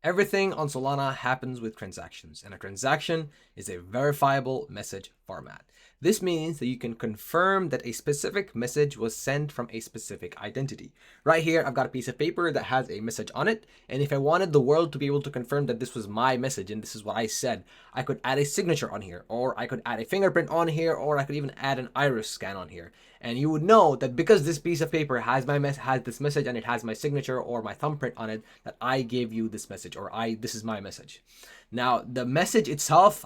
Everything on Solana happens with transactions, and a transaction is a verifiable message format. This means that you can confirm that a specific message was sent from a specific identity. Right here, I've got a piece of paper that has a message on it, and if I wanted the world to be able to confirm that this was my message and this is what I said, I could add a signature on here, or I could add a fingerprint on here, or I could even add an iris scan on here. And you would know that because this piece of paper has this message and it has my signature or my thumbprint on it, that I gave you this message, or this is my message. Now, the message itself,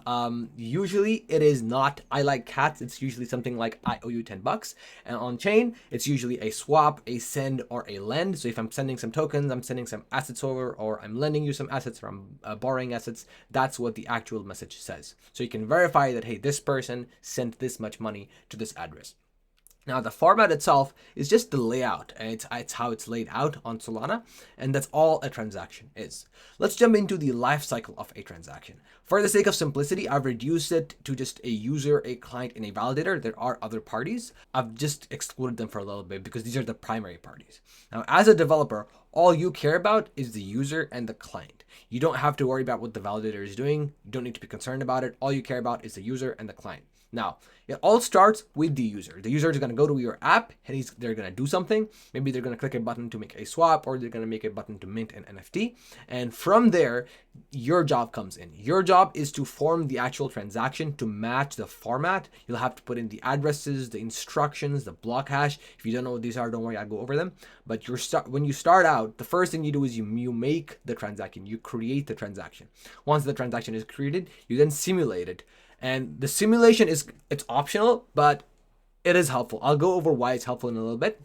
usually it is not "I like cats." It's usually something like "I owe you $10." And on chain, it's usually a swap, a send, or a lend. So if I'm sending some tokens, I'm sending some assets over, or I'm lending you some assets, or I'm borrowing assets, that's what the actual message says. So you can verify that, hey, this person sent this much money to this address. Now, the format itself is just the layout, and it's how it's laid out on Solana, and that's all a transaction is. Let's jump into the life cycle of a transaction. For the sake of simplicity, I've reduced it to just a user, a client, and a validator. There are other parties. I've just excluded them for a little bit because these are the primary parties. Now, as a developer, all you care about is the user and the client. You don't have to worry about what the validator is doing. You don't need to be concerned about it. All you care about is the user and the client. Now, it all starts with the user. The user is going to go to your app and they're going to do something. Maybe they're going to click a button to make a swap, or they're going to make a button to mint an NFT. And from there, your job comes in. Your job is to form the actual transaction to match the format. You'll have to put in the addresses, the instructions, the block hash. If you don't know what these are, don't worry, I'll go over them. But when you start out, the first thing you do is you make the transaction. You create the transaction. Once the transaction is created, you then simulate it. And the simulation it's optional, but it is helpful. I'll go over why it's helpful in a little bit.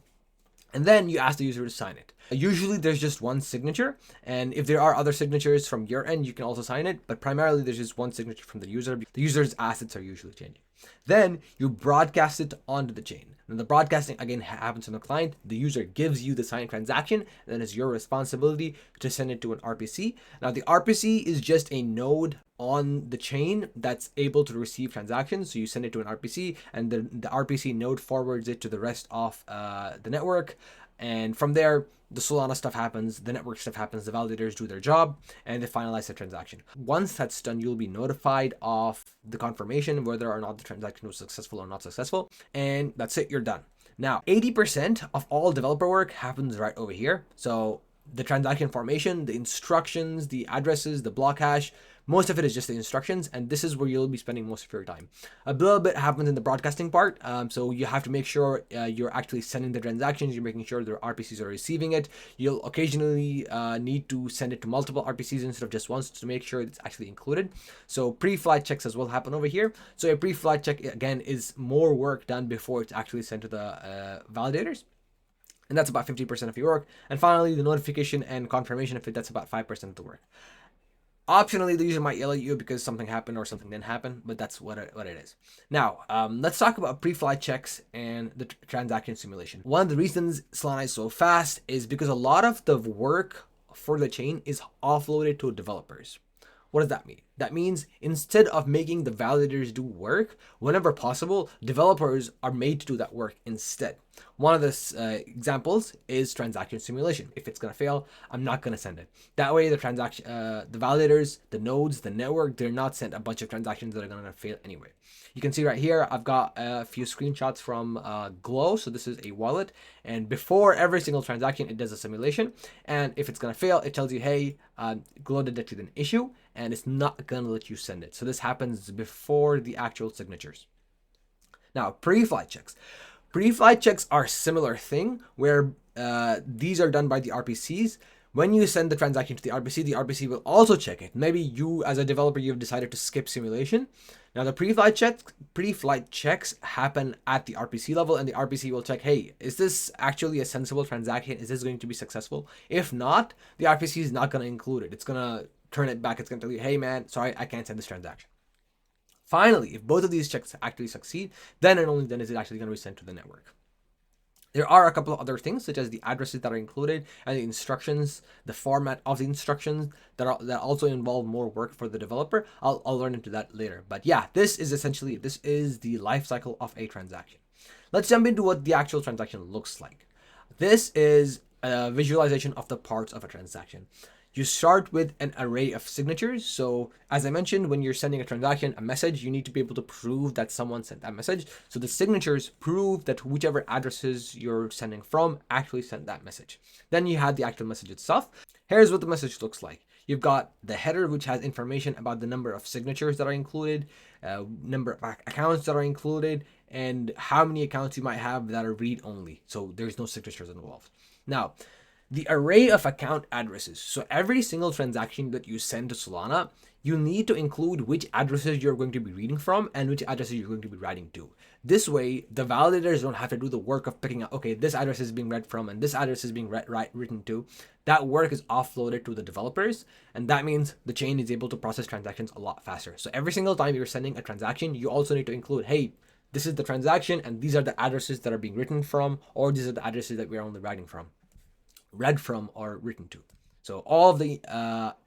And then you ask the user to sign it. Usually there's just one signature, and if there are other signatures from your end, you can also sign it, but primarily there's just one signature from the user. The user's assets are usually changing. Then you broadcast it onto the chain. And the broadcasting again happens on the client. The user gives you the signed transaction, and then it's your responsibility to send it to an RPC. Now, the RPC is just a node on the chain that's able to receive transactions. So you send it to an RPC, and the RPC node forwards it to the rest of the network. And from there, the Solana stuff happens, the network stuff happens, the validators do their job, and they finalize the transaction. Once that's done, you'll be notified of the confirmation whether or not the transaction was successful or not successful, and that's it, you're done. Now, 80% of all developer work happens right over here. So the transaction formation, the instructions, the addresses, the block hash, most of it is just the instructions, and this is where you'll be spending most of your time. A little bit happens in the broadcasting part, so you have to make sure you're actually sending the transactions, you're making sure the RPCs are receiving it. You'll occasionally need to send it to multiple RPCs instead of just once to make sure it's actually included. So pre-flight checks as well happen over here. So a pre-flight check, again, is more work done before it's actually sent to the validators. And that's about 50% of your work. And finally, the notification and confirmation of it, that's about 5% of the work. Optionally, the user might yell at you because something happened or something didn't happen, but that's what it is. Now, let's talk about pre-flight checks and the transaction simulation. One of the reasons Solana is so fast is because a lot of the work for the chain is offloaded to developers. What does that mean? That means instead of making the validators do work, whenever possible, developers are made to do that work instead. One of the examples is transaction simulation. If it's going to fail, I'm not going to send it. That way, the validators, the nodes, the network, they're not sent a bunch of transactions that are going to fail anyway. You can see right here, I've got a few screenshots from Glow. So this is a wallet. And before every single transaction, it does a simulation. And if it's going to fail, it tells you, hey, Glow detected an issue, and it's not going to let you send it. So this happens before the actual signatures. Now, pre-flight checks. Pre-flight checks are a similar thing where these are done by the RPCs. When you send the transaction to the RPC will also check it. Maybe you, as a developer, you've decided to skip simulation. Now, the pre-flight checks happen at the RPC level, and the RPC will check, hey, is this actually a sensible transaction? Is this going to be successful? If not, the RPC is not going to include it. It's going to turn it back. It's going to tell you, hey, man, sorry, I can't send this transaction. Finally, if both of these checks actually succeed, then and only then is it actually going to be sent to the network. There are a couple of other things, such as the addresses that are included and the instructions, the format of the instructions that also involve more work for the developer. I'll learn into that later. But yeah, this is the life cycle of a transaction. Let's jump into what the actual transaction looks like. This is a visualization of the parts of a transaction. You start with an array of signatures. So as I mentioned, when you're sending a transaction, a message, you need to be able to prove that someone sent that message. So the signatures prove that whichever addresses you're sending from actually sent that message. Then you have the actual message itself. Here's what the message looks like. You've got the header, which has information about the number of signatures that are included, number of accounts that are included, and how many accounts you might have that are read only. So there's no signatures involved. Now, the array of account addresses. So every single transaction that you send to Solana, you need to include which addresses you're going to be reading from and which addresses you're going to be writing to. This way, the validators don't have to do the work of picking out, okay, this address is being read from and this address is being written to. That work is offloaded to the developers, and that means the chain is able to process transactions a lot faster. So every single time you're sending a transaction, you also need to include, hey, this is the transaction and these are the addresses that are being written from, or these are the addresses that we're only writing from. Read from or written to. So all of the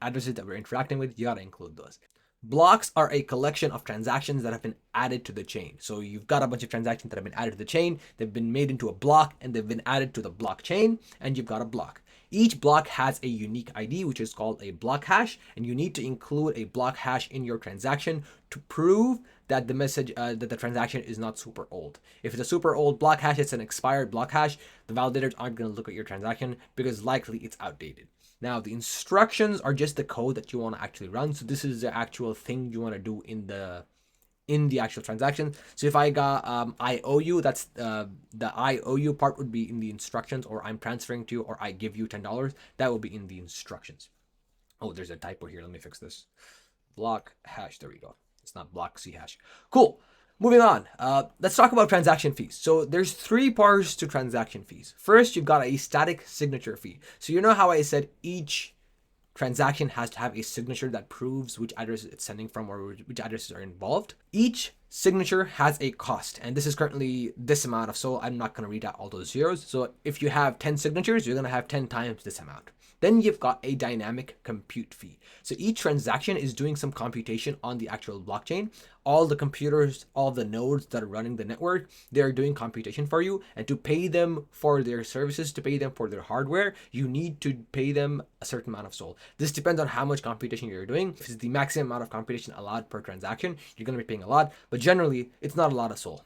addresses that we're interacting with, you gotta include those. Blocks are a collection of transactions that have been added to the chain. So you've got a bunch of transactions that have been added to the chain, they've been made into a block, and they've been added to the blockchain, and you've got a block. Each block has a unique ID, which is called a block hash, and you need to include a block hash in your transaction to prove that the message, that the transaction is not super old. If it's a super old block hash, it's an expired block hash, the validators aren't going to look at your transaction because likely it's outdated. Now, the instructions are just the code that you want to actually run. So this is the actual thing you want to do in the actual transaction. So if I got I owe you, that's the I owe you part would be in the instructions, or I'm transferring to you, or I give you $10. That will be in the instructions. Oh, there's a typo here. Let me fix this. Block hash. There we go. It's not block C hash. Cool. Moving on. Let's talk about transaction fees. So there's 3 parts to transaction fees. First, you've got a static signature fee. So you know how I said each transaction has to have a signature that proves which address it's sending from or which addresses are involved. Each signature has a cost, and this is currently this amount of SOL. I'm not going to read out all those zeros. So if you have 10 signatures, you're going to have 10 times this amount. Then you've got a dynamic compute fee. So each transaction is doing some computation on the actual blockchain. All the computers, all the nodes that are running the network, they're doing computation for you. And to pay them for their services, to pay them for their hardware, you need to pay them a certain amount of SOL. This depends on how much computation you're doing. If it's the maximum amount of computation allowed per transaction, you're going to be paying a lot. But generally, it's not a lot of SOL.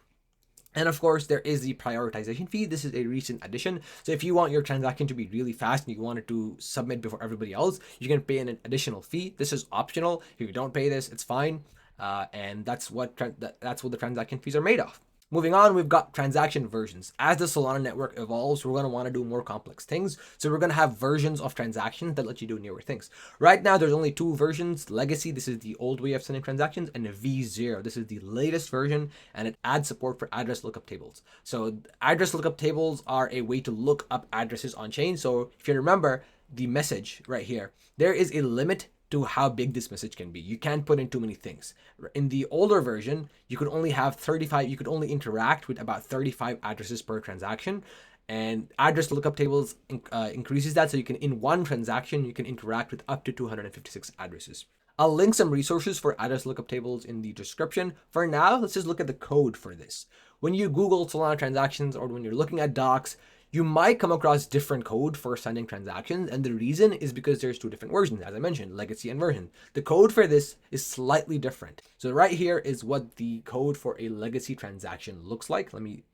And of course, there is the prioritization fee. This is a recent addition. So if you want your transaction to be really fast and you want it to submit before everybody else, you can pay an additional fee. This is optional. If you don't pay this, it's fine. And that's what the transaction fees are made of. Moving on, we've got transaction versions. As the Solana network evolves, we're going to want to do more complex things. So we're going to have versions of transactions that let you do newer things. Right now, there's only 2 versions. Legacy, this is the old way of sending transactions, and V0, this is the latest version, and it adds support for address lookup tables. So address lookup tables are a way to look up addresses on chain. So if you remember the message right here, there is a limit to how big this message can be. You can't put in too many things. In the older version, you could only have 35, you could only interact with about 35 addresses per transaction. And address lookup tables increases that, so you can, in one transaction, you can interact with up to 256 addresses. I'll link some resources for address lookup tables in the description. For now, let's just look at the code for this. When you Google Solana transactions, or when you're looking at docs, you might come across different code for sending transactions, and the reason is because there's 2 different versions, as I mentioned, legacy and version. The code for this is slightly different. So right here is what the code for a legacy transaction looks like. Let me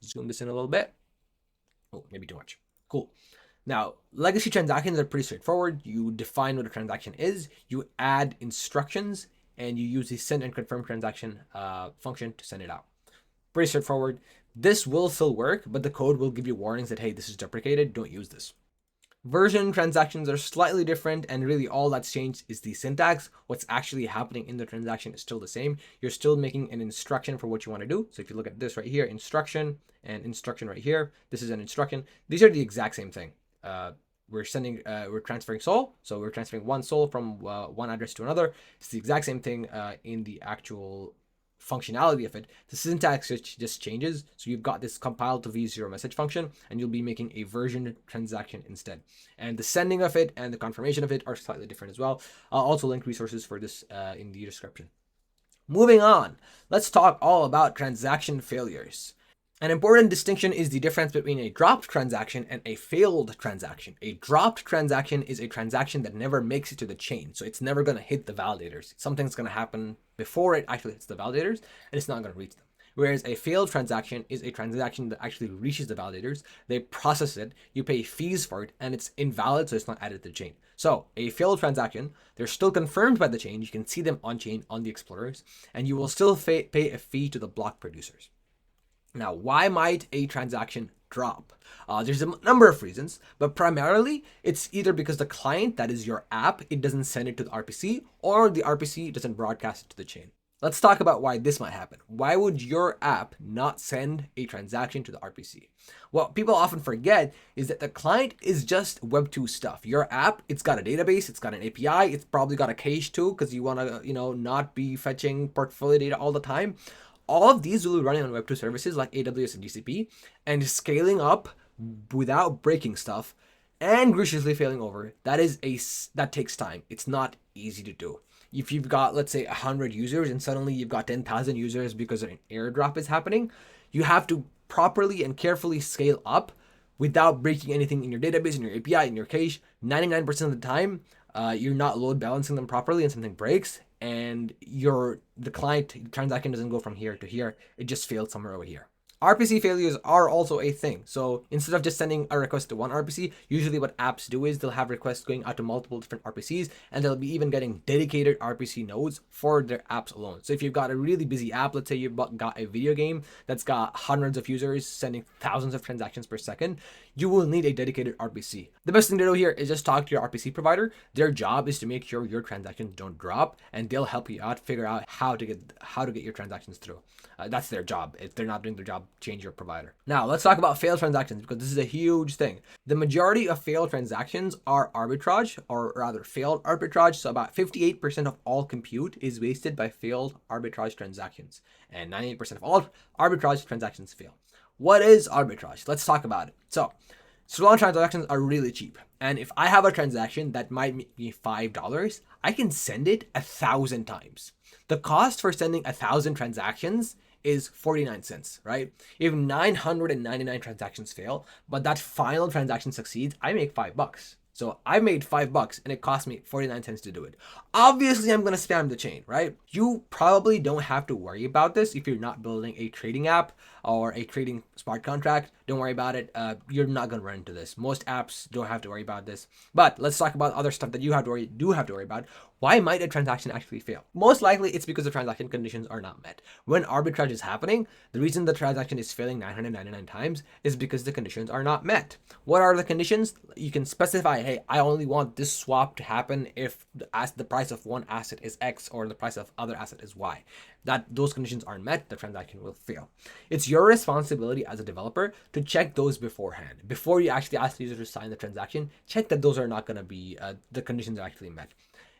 zoom this in a little bit. Oh, maybe too much. Cool. Now, legacy transactions are pretty straightforward. You define what a transaction is, you add instructions, and you use the send and confirm transaction function to send it out. Pretty straightforward. This will still work, but the code will give you warnings that, hey, this is deprecated, don't use this. Version transactions are slightly different, and really all that's changed is the syntax. What's actually happening in the transaction is still the same. You're still making an instruction for what you want to do. So if you look at this right here, instruction, and instruction right here, this is an instruction. These are the exact same thing. We're transferring SOL. So we're transferring one SOL from one address to another. It's the exact same thing in the actual functionality of it. The syntax just changes. So you've got this compile to v0 message function, and you'll be making a version transaction instead. And the sending of it and the confirmation of it are slightly different as well. I'll also link resources for this in the description. Moving on, let's talk all about transaction failures. An important distinction is the difference between a dropped transaction and a failed transaction. A dropped transaction is a transaction that never makes it to the chain, so it's never going to hit the validators. Something's going to happen before it actually hits the validators, and it's not going to reach them. Whereas a failed transaction is a transaction that actually reaches the validators, they process it, you pay fees for it, and it's invalid, so it's not added to the chain. So a failed transaction, they're still confirmed by the chain, you can see them on chain on the explorers, and you will still pay a fee to the block producers. Now, why might a transaction drop? There's a number of reasons, but primarily it's either because the client, that is your app, it doesn't send it to the RPC, or the RPC doesn't broadcast it to the chain. Let's talk about why this might happen. Why would your app not send a transaction to the RPC? What people often forget is that the client is just Web2 stuff. Your app, it's got a database, it's got an API, it's probably got a cache too, because you want to, not be fetching portfolio data all the time. All of these will be running on Web2 services like AWS and GCP, and scaling up without breaking stuff and graciously failing over, that takes time. It's not easy to do. If you've got, let's say, 100 users and suddenly you've got 10,000 users because an airdrop is happening, you have to properly and carefully scale up without breaking anything in your database, in your API, in your cache. 99% of the time, you're not load balancing them properly and something breaks, and the client transaction doesn't go from here to here. It just failed somewhere over here. RPC failures are also a thing. So instead of just sending a request to one RPC, usually what apps do is they'll have requests going out to multiple different RPCs, and they'll be even getting dedicated RPC nodes for their apps alone. So if you've got a really busy app, let's say you've got a video game that's got hundreds of users sending thousands of transactions per second, you will need a dedicated RPC. The best thing to do here is just talk to your RPC provider. Their job is to make sure your transactions don't drop, and they'll help you out figure out how to get your transactions through. That's their job. If they're not doing their job, change your provider. Now let's talk about failed transactions, because this is a huge thing. The majority of failed transactions are arbitrage, or rather failed arbitrage. So about 58% of all compute is wasted by failed arbitrage transactions, and 98% of all arbitrage transactions fail. What is arbitrage? Let's talk about it. So Solana transactions are really cheap. And if I have a transaction that might make me $5, I can send it 1,000 times. The cost for sending 1,000 transactions is 49 cents, right? If 999 transactions fail, but that final transaction succeeds, I make $5. So I made $5 and it cost me 49 cents to do it. Obviously, I'm going to spam the chain, right? You probably don't have to worry about this if you're not building a trading app or a trading smart contract. Don't worry about it. You're not going to run into this. Most apps don't have to worry about this. But let's talk about other stuff that you do have to worry about. Why might a transaction actually fail? Most likely it's because the transaction conditions are not met. When arbitrage is happening, the reason the transaction is failing 999 times is because the conditions are not met. What are the conditions? You can specify, hey, I only want this swap to happen if the price of one asset is X or the price of other asset is Y. Those conditions aren't met, the transaction will fail. It's your responsibility as a developer to check those beforehand. Before you actually ask the user to sign the transaction, check that those are not going to be, the conditions are actually met.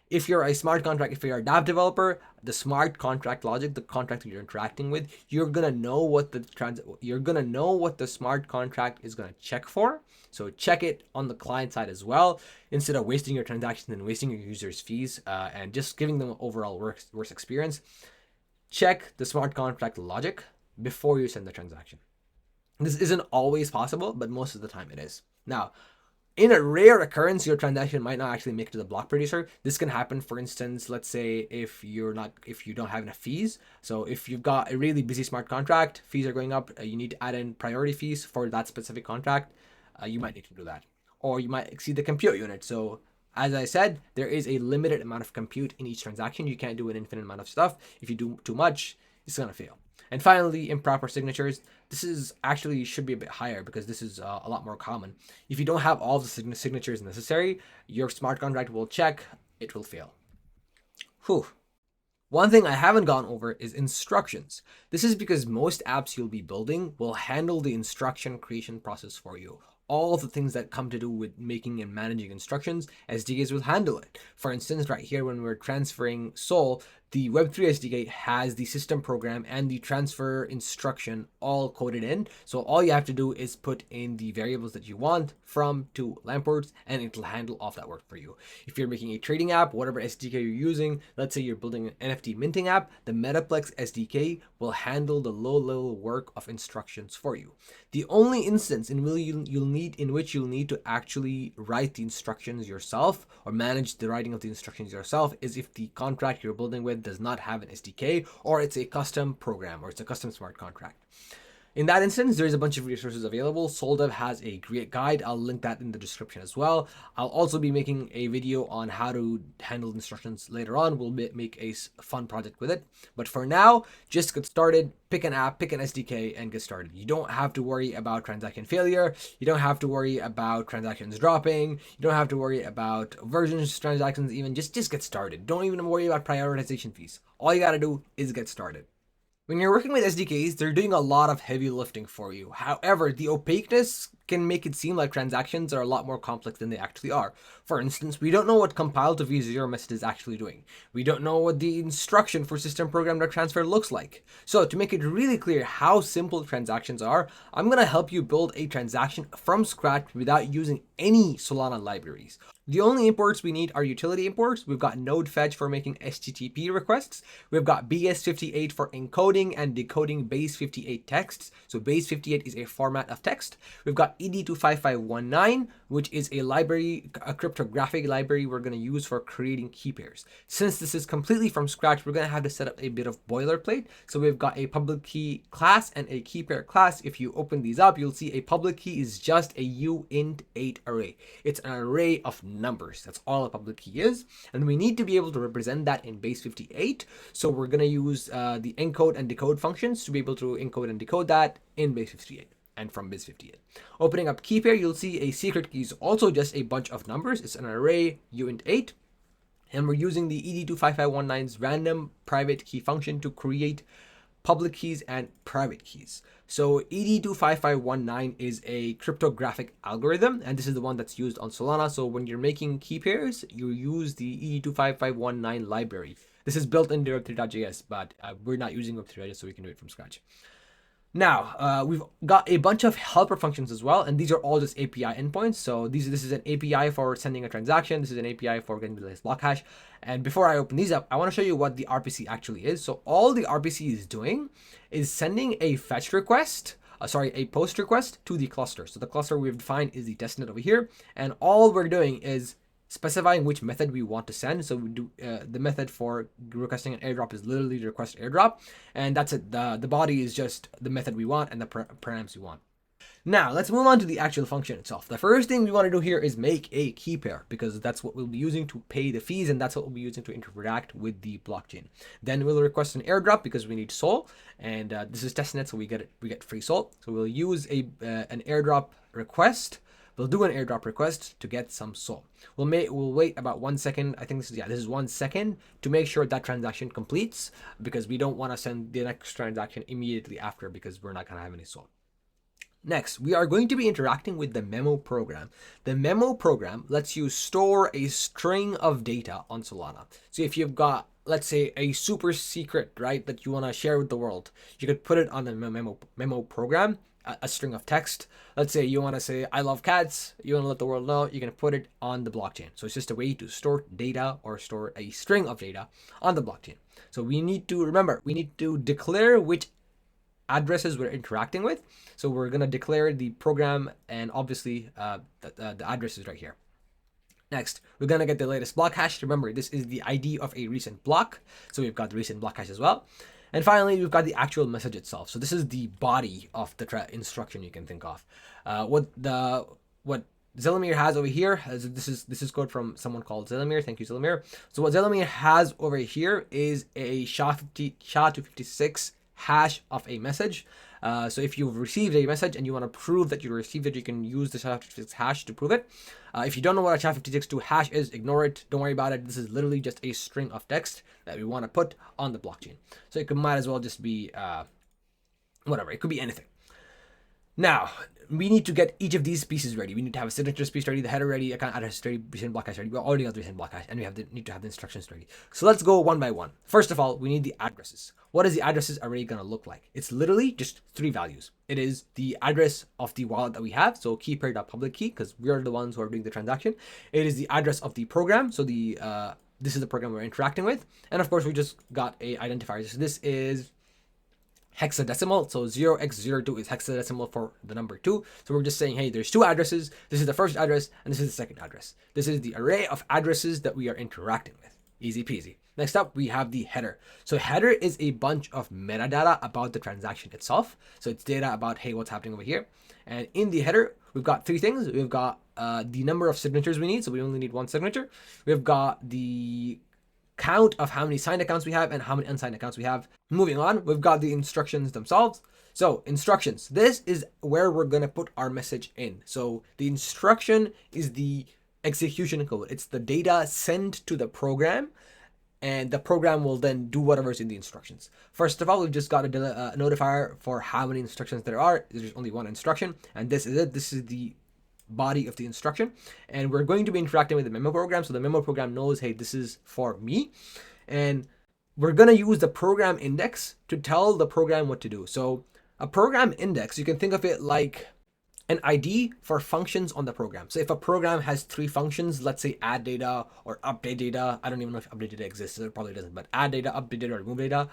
If you're a smart contract, if you're a DApp developer, the smart contract logic, the contract that you're interacting with, you're gonna know what the smart contract is gonna check for. So check it on the client side as well, instead of wasting your transactions and wasting your users' fees and just giving them overall worse experience. Check the smart contract logic before you send the transaction. This isn't always possible, but most of the time it is. Now, in a rare occurrence, your transaction might not actually make it to the block producer. This can happen, for instance, let's say if you don't have enough fees. So if you've got a really busy smart contract, fees are going up, you need to add in priority fees for that specific contract, you might need to do that. Or you might exceed the compute unit. So as I said, there is a limited amount of compute in each transaction. You can't do an infinite amount of stuff. If you do too much, it's going to fail. And finally, improper signatures. This is actually should be a bit higher because this is a lot more common. If you don't have all the signatures necessary, your smart contract will check, it will fail. Whew. One thing I haven't gone over is instructions. This is because most apps you'll be building will handle the instruction creation process for you. All the things that come to do with making and managing instructions, SDKs will handle it. For instance, right here, when we're transferring Sol, the Web3 SDK has the system program and the transfer instruction all coded in. So all you have to do is put in the variables that you want from to Lampwords, and it'll handle all of that work for you. If you're making a trading app, whatever SDK you're using, let's say you're building an NFT minting app, the Metaplex SDK will handle the low-level work of instructions for you. The only instance in which you'll need to actually write the instructions yourself or manage the writing of the instructions yourself is if the contract you're building with does not have an SDK, or it's a custom program, or it's a custom smart contract. In that instance, there's a bunch of resources available. Soldev has a great guide. I'll link that in the description as well. I'll also be making a video on how to handle instructions later on. We'll make a fun project with it. But for now, just get started, pick an app, pick an SDK, and get started. You don't have to worry about transaction failure. You don't have to worry about transactions dropping. You don't have to worry about versions transactions even. Just get started. Don't even worry about prioritization fees. All you got to do is get started. When you're working with SDKs, they're doing a lot of heavy lifting for you. However, the opaqueness can make it seem like transactions are a lot more complex than they actually are. For instance, we don't know what compile to v0 method is actually doing. We don't know what the instruction for system program.transfer looks like. So to make it really clear how simple transactions are, I'm going to help you build a transaction from scratch without using any Solana libraries. The only imports we need are utility imports. We've got node fetch for making HTTP requests. We've got base58 for encoding and decoding base58 texts. So base58 is a format of text. We've got ED25519, which is a library, a cryptographic library we're going to use for creating key pairs. Since this is completely from scratch, we're going to have to set up a bit of boilerplate. So we've got a public key class and a key pair class. If you open these up, you'll see a public key is just a uint8 array. It's an array of numbers. That's all a public key is. And we need to be able to represent that in base58. So we're going to use the encode and decode functions to be able to encode and decode that in base58 and from base58. Opening up key pair, you'll see a secret key is also just a bunch of numbers. It's an array uint8. And we're using the ED25519's random private key function to create public keys and private keys. So ED25519 is a cryptographic algorithm, and this is the one that's used on Solana. So when you're making key pairs, you use the ED25519 library. This is built into Web3.js, but we're not using Web3.js, so we can do it from scratch. Now, we've got a bunch of helper functions as well, and these are all just API endpoints. So this is an API for sending a transaction. This is an API for getting the latest block hash. And before I open these up, I want to show you what the RPC actually is. So all the RPC is doing is sending a fetch request, a post request to the cluster. So the cluster we've defined is the testnet over here. And all we're doing is specifying which method we want to send. So we do the method for requesting an airdrop is literally the request airdrop, and that's it. The body is just the method we want and the params we want. Now let's move on to the actual function itself. The first thing we want to do here is make a key pair, because that's what we'll be using to pay the fees, and that's what we'll be using to interact with the blockchain. Then we'll request an airdrop because we need SOL, and this is testnet, so we get free SOL. So we'll use an airdrop request. We'll do an airdrop request to get some SOL. We'll wait about 1 second. I think this is 1 second to make sure that transaction completes, because we don't want to send the next transaction immediately after, because we're not going to have any SOL. Next, we are going to be interacting with the memo program. The memo program lets you store a string of data on Solana. So if you've got, let's say, a super secret, right, that you want to share with the world, you could put it on the memo program, a string of text. Let's say you want to say, I love cats. You want to let the world know, you can put it on the blockchain. So it's just a way to store data or store a string of data on the blockchain. So we need to declare which addresses we're interacting with. So we're going to declare the program, and obviously the address is right here. Next, we're going to get the latest block hash. Remember, this is the ID of a recent block. So we've got the recent block hash as well. And finally, we've got the actual message itself. So this is the body of the instruction you can think of. What Zelimir has over here, this is code from someone called Zelimir. Thank you, Zelimir. So what Zelimir has over here is a SHA-256 hash of a message. So if you've received a message and you want to prove that you received it, you can use the SHA-256 hash to prove it. If you don't know what a SHA-256 hash is, ignore it. Don't worry about it. This is literally just a string of text that we want to put on the blockchain. So it might as well just be whatever. It could be anything. Now, we need to get each of these pieces ready. We need to have a signatures piece ready, the header ready, account address ready, recent block hash ready. We already got the recent block hash, and we need to have the instructions ready. So let's go one by one. First of all, we need the addresses. What is the addresses array going to look like? It's literally just 3 values. It is the address of the wallet that we have, so key pair.public key, because we are the ones who are doing the transaction. It is the address of the program, so this is the program we're interacting with, and of course we just got a identifier. So this is hexadecimal, so 0x02 is hexadecimal for the number 2. So we're just saying, hey, there's 2 addresses. This is the first address, and this is the second address. This is the array of addresses that we are interacting with. Easy peasy. Next up, we have the header. So header is a bunch of metadata about the transaction itself. So it's data about, hey, what's happening over here. And in the header, we've got 3 things. We've got the number of signatures we need, so we only need 1 signature. We've got the count of how many signed accounts we have and how many unsigned accounts we have. Moving on, we've got the instructions themselves. So instructions, this is where we're going to put our message in. So the instruction is the execution code. It's the data sent to the program, and the program will then do whatever's in the instructions. First of all, we've just got a notifier for how many instructions there are. There's only 1 instruction, and this is it. This is the body of the instruction, and we're going to be interacting with the memo program, so the memo program knows, hey, this is for me, and we're going to use the program index to tell the program what to do. So a program index, you can think of it like an ID for functions on the program. So if a program has 3 functions, let's say add data or update data, I don't even know if update data exists, it probably doesn't, but add data, update data, or remove data,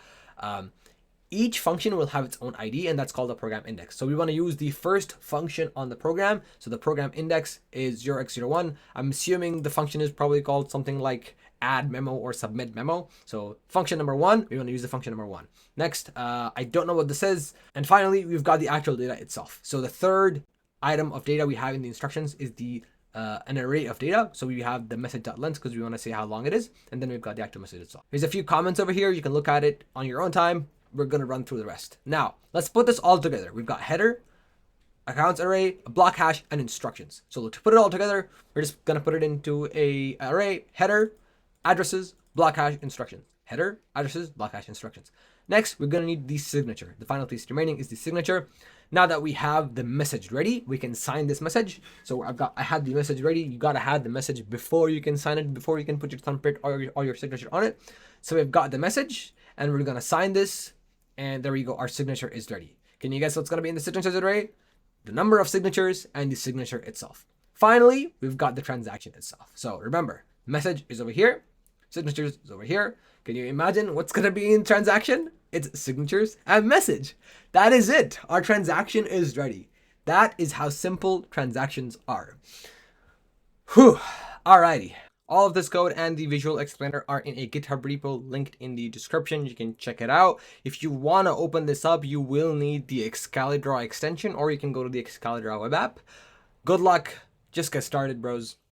each function will have its own ID, and that's called the program index. So we want to use the first function on the program. So the program index is 0x01. I'm assuming the function is probably called something like add memo or submit memo. So function number 1, we want to use the function number 1. Next, I don't know what this is. And finally, we've got the actual data itself. So the third item of data we have in the instructions is the an array of data. So we have the message.length because we want to say how long it is. And then we've got the actual message itself. There's a few comments over here. You can look at it on your own time. We're going to run through the rest. Now, let's put this all together. We've got header, accounts array, a block hash, and instructions. So to put it all together, we're just going to put it into a array, header, addresses, block hash, instructions. Header, addresses, block hash, instructions. Next, we're going to need the signature. The final piece remaining is the signature. Now that we have the message ready, we can sign this message. So I had the message ready. You got to have the message before you can sign it, before you can put your thumbprint or your signature on it. So we've got the message, and we're going to sign this. And there we go. Our signature is ready. Can you guess what's going to be in the signatures array? The number of signatures and the signature itself. Finally, we've got the transaction itself. So remember, message is over here. Signatures is over here. Can you imagine what's going to be in transaction? It's signatures and message. That is it. Our transaction is ready. That is how simple transactions are. Whew. Alrighty. All of this code and the visual explainer are in a GitHub repo linked in the description. You can check it out. If you want to open this up, you will need the Excalidraw extension, or you can go to the Excalidraw web app. Good luck. Just get started, bros.